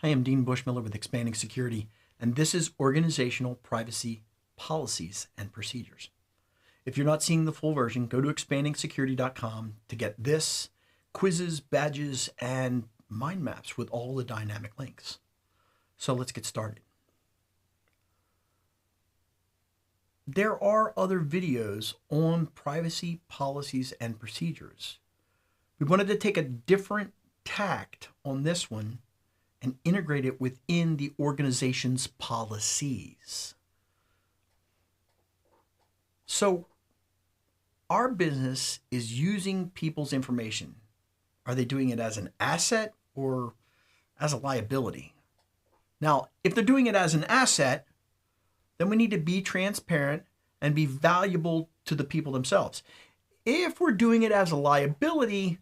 I am Dean Bushmiller with Expanding Security, and this is Organizational Privacy Policies and Procedures. If you're not seeing the full version, go to expandingsecurity.com to get this, quizzes, badges, and mind maps with all the dynamic links. So let's get started. There are other videos on privacy policies and procedures. We wanted to take a different tact on this one and integrate it within the organization's policies. So our business is using people's information. Are they doing it as an asset or as a liability? Now, if they're doing it as an asset, then we need to be transparent and be valuable to the people themselves. If we're doing it as a liability,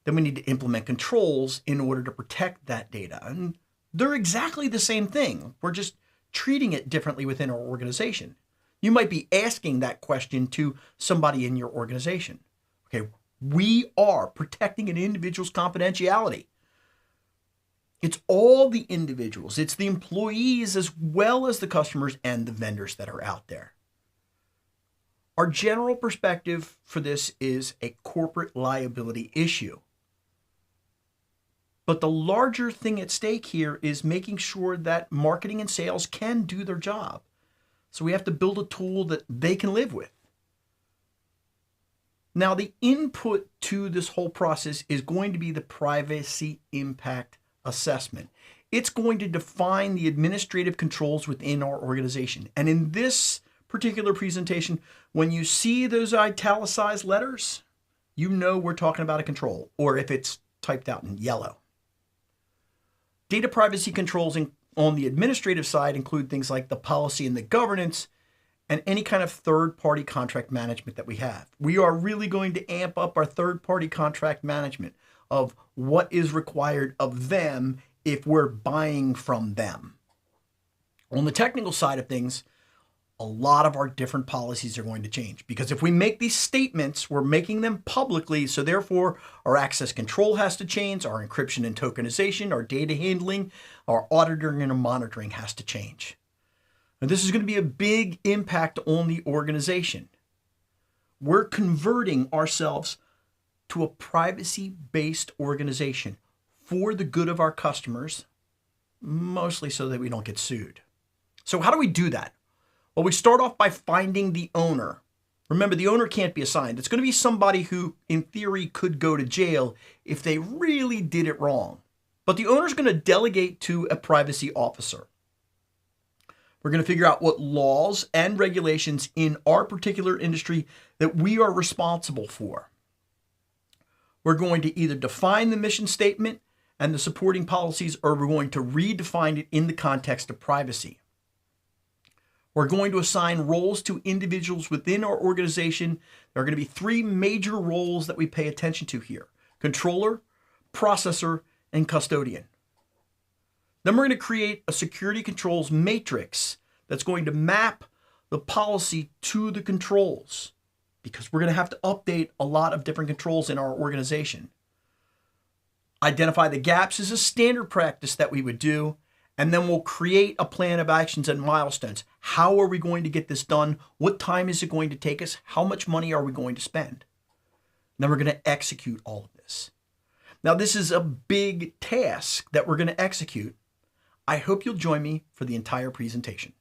then we need to implement controls in order to protect that data. And they're exactly the same thing. We're just treating it differently within our organization. You might be asking that question to somebody in your organization. Okay, we are protecting an individual's confidentiality. It's all the individuals. It's the employees as well as the customers and the vendors that are out there. Our general perspective for this is a corporate liability issue. But the larger thing at stake here is making sure that marketing and sales can do their job. So we have to build a tool that they can live with. Now, the input to this whole process is going to be the privacy impact assessment. It's going to define the administrative controls within our organization. And in this particular presentation, when you see those italicized letters, you know we're talking about a control, or if it's typed out in yellow. Data privacy controls on the administrative side include things like the policy and the governance and any kind of third-party contract management that we have. We are really going to amp up our third-party contract management of what is required of them if we're buying from them. On the technical side of things, a lot of our different policies are going to change because if we make these statements, we're making them publicly. So therefore, our access control has to change, our encryption and tokenization, our data handling, our auditing and monitoring has to change. And this is going to be a big impact on the organization. We're converting ourselves to a privacy-based organization for the good of our customers, mostly so that we don't get sued. So how do we do that? Well, we start off by finding the owner. Remember, the owner can't be assigned. It's going to be somebody who, in theory, could go to jail if they really did it wrong. But the owner is going to delegate to a privacy officer. We're going to figure out what laws and regulations in our particular industry that we are responsible for. We're going to either define the mission statement and the supporting policies, or we're going to redefine it in the context of privacy. We're going to assign roles to individuals within our organization. There are going to be three major roles that we pay attention to here: controller, processor, and custodian. Then we're going to create a security controls matrix that's going to map the policy to the controls, because we're going to have to update a lot of different controls in our organization. Identify the gaps is a standard practice that we would do. And then we'll create a plan of actions and milestones. How are we going to get this done? What time is it going to take us? How much money are we going to spend? And then we're going to execute all of this. Now, this is a big task that we're going to execute. I hope you'll join me for the entire presentation.